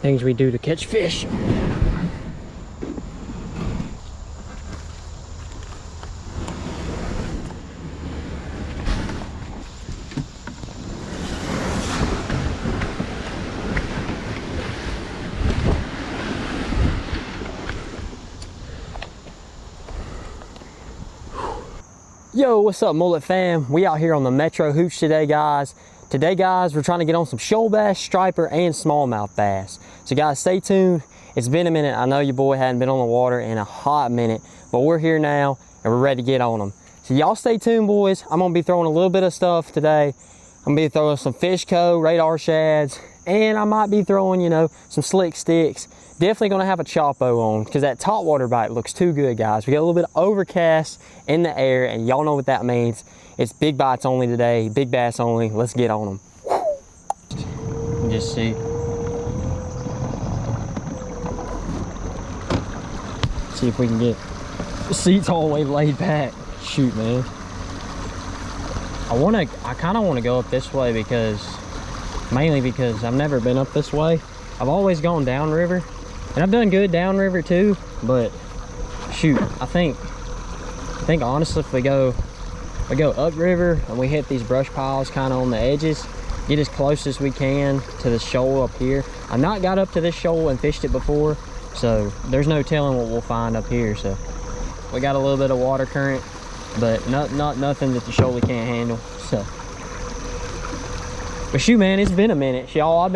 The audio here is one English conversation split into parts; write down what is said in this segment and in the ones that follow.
Things we do to catch fish. Yo, what's up, Mullet fam? We out here on the Metro Hooch today, guys. Today, guys, we're trying to get on some shoal bass, striper, and smallmouth bass. So, guys, stay tuned. It's been a minute. I know your boy hadn't been on the water in a hot minute, but we're here now, and we're ready to get on them. So, y'all stay tuned, boys. I'm going to be throwing a little bit of stuff today. I'm going to be throwing some fish co, radar shads, and I might be throwing, you know, some slick sticks. Definitely gonna have a choppo on because that top water bite looks too good, guys. We got a little bit of overcast in the air, and y'all know what that means. It's big bites only today, big bass only. Let's get on them. Just see. See if we can get the seats all the way laid back. Shoot, man. I kind of want to go up this way mainly because I've never been up this way. I've always gone downriver. And I've done good downriver too, but shoot, I think honestly, if we go upriver and we hit these brush piles kind of on the edges, get as close as we can to the shoal up here. I've not got up to this shoal and fished it before, so there's no telling what we'll find up here. So we got a little bit of water current, but not nothing that the shoal can't handle. So, but shoot, man, it's been a minute, y'all. I've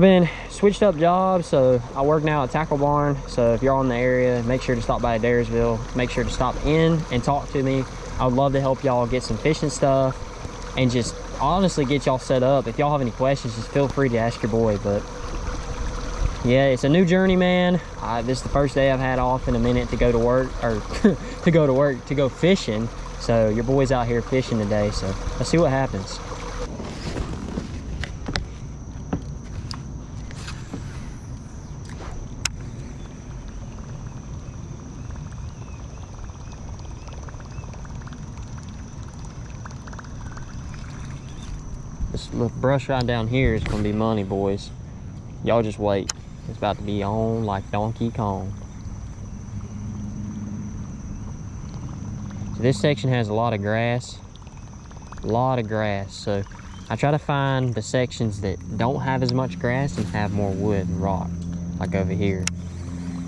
been switched up jobs, so I work now at Tackle Barn. So if you're in the area, make sure to stop by Daresville. Make sure to stop in and talk to me. I would love to help y'all get some fishing stuff and just honestly get y'all set up. If y'all have any questions, just feel free to ask your boy. But yeah, it's a new journey, man. This is the first day I've had off in a minute to go to work, or to go fishing. So your boy's out here fishing today, so let's see what happens. This little brush right down here is gonna be money, boys. Y'all just wait. It's about to be on like Donkey Kong. So this section has a lot of grass. So I try to find the sections that don't have as much grass and have more wood and rock, like over here.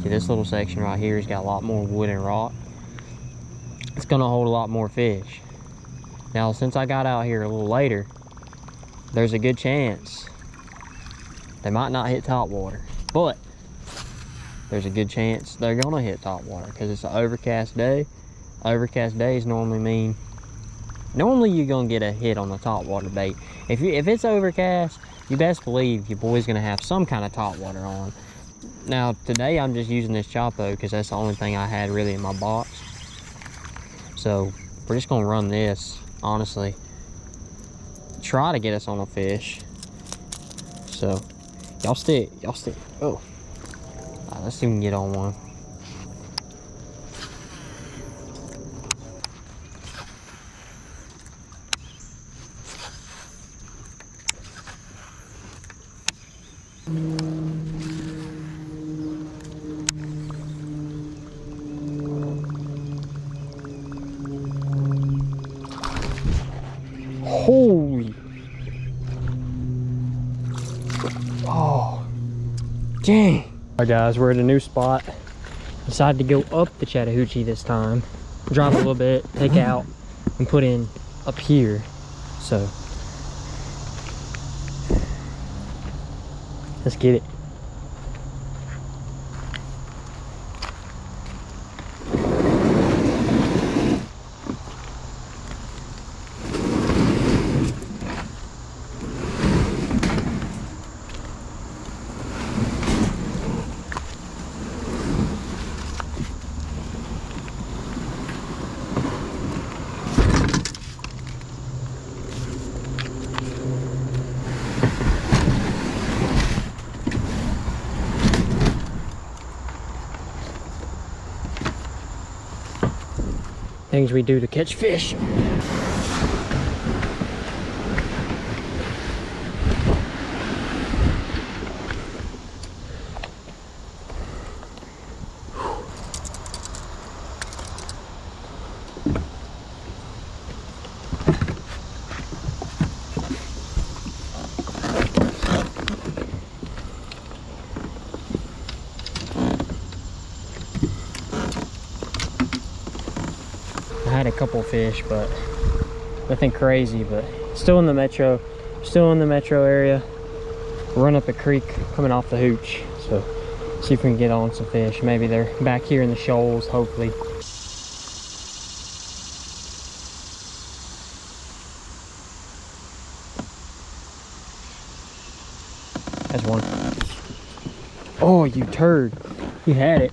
See, this little section right here has got a lot more wood and rock. It's gonna hold a lot more fish. Now, since I got out here a little later, there's a good chance they might not hit top water, but there's a good chance they're gonna hit top water because it's an overcast day. Overcast days normally you're gonna get a hit on the top water bait. If it's overcast, you best believe your boy's gonna have some kind of top water on. Now today I'm just using this choppo because that's the only thing I had really in my box. So we're just gonna run this, honestly. Try to get us on a fish. So y'all stick. Oh, let's see if we can get on one. Holy. Oh, dang. All right, guys, we're at a new spot. Decided to go up the Chattahoochee this time. Drop a little bit, take out, and put in up here. So, let's get it. Things we do to catch fish. I had a couple fish, but nothing crazy. But still in the metro area. Run up a creek coming off the hooch, so see if we can get on some fish. Maybe they're back here in the shoals, hopefully. That's one. Oh, you turd. You had it.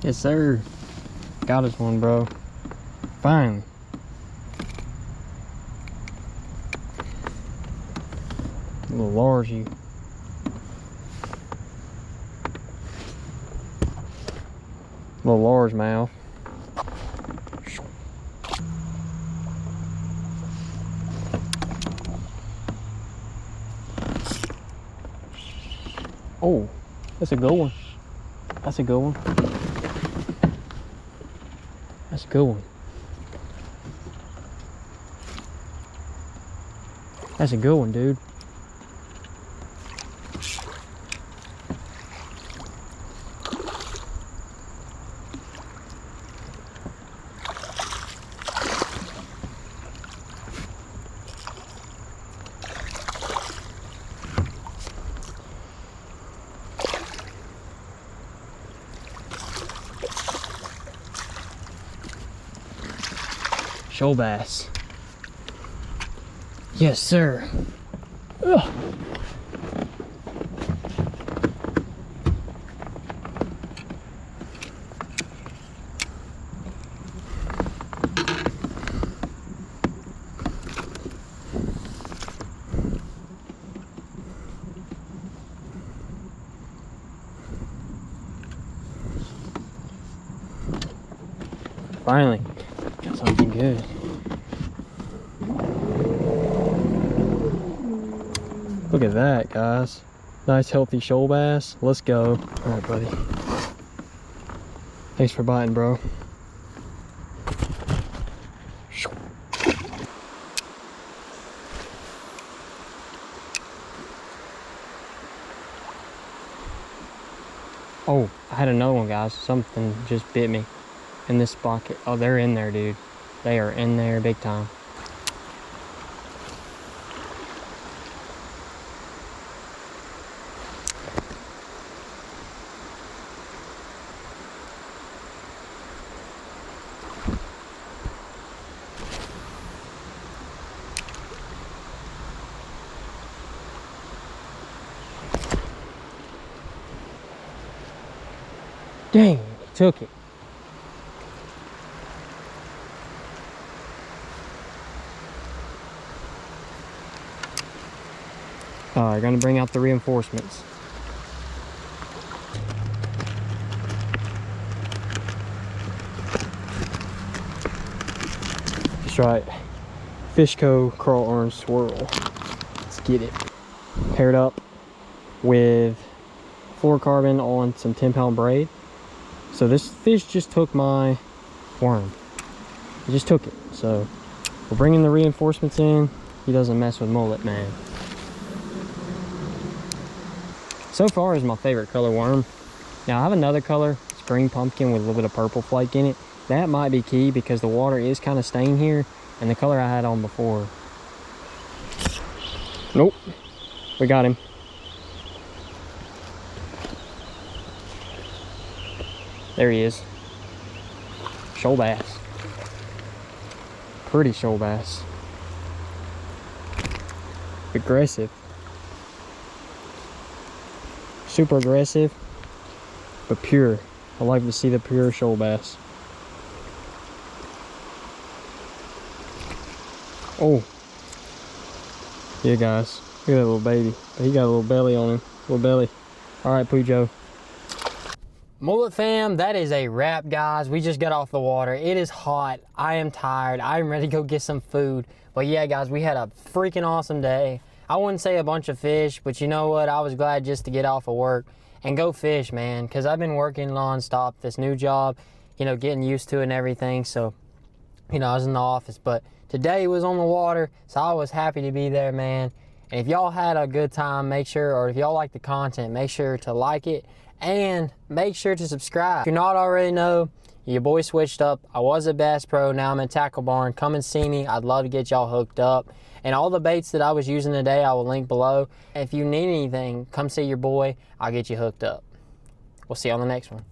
Yes, sir. Got us one, bro. Finally. A little large-y. Little largemouth. Oh, that's a good one. That's a good one. That's a good one. That's a good one, dude. Shoal bass. Yes, sir. Ugh. Finally, got something good. Look at that, guys. Nice healthy shoal bass. Let's go. All right, buddy. Thanks for biting, bro. Oh, I had another one, guys. Something just bit me in this bucket. Oh, they're in there, dude. They are in there big time. Dang, he took it. Alright, gonna bring out the reinforcements. That's right. Fishco crawl orange swirl. Let's get it. Paired up with fluorocarbon on some 10-pound braid. So this fish just took my worm. He just took it. So we're bringing the reinforcements in. He doesn't mess with mullet, man. So far is my favorite color worm. Now I have another color. It's green pumpkin with a little bit of purple flake in it. That might be key because the water is kind of stained here, and the color I had on before. Nope. We got him. There he is. Shoal bass. Pretty shoal bass. Aggressive. Super aggressive, but pure. I like to see the pure shoal bass. Oh. Yeah, guys. Look at that little baby. He got a little belly on him. Little belly. All right, Pujo. Mullet fam, that is a wrap, guys. We just got off the water. It is hot. I am tired. I'm ready to go get some food. But yeah, guys, we had a freaking awesome day. I wouldn't say a bunch of fish, but you know what? I was glad just to get off of work and go fish, man, because I've been working nonstop this new job, you know, getting used to it and everything. So, you know, I was in the office, but today was on the water, so I was happy to be there, man. And if y'all had a good time, make sure, or if y'all like the content, make sure to like it and make sure to subscribe. If you're not already know, your boy switched up. I was a Bass Pro, now I'm in Tackle Barn. Come and see me. I'd love to get y'all hooked up. And all the baits that I was using today, I will link below. If you need anything, come see your boy. I'll get you hooked up. We'll see you on the next one.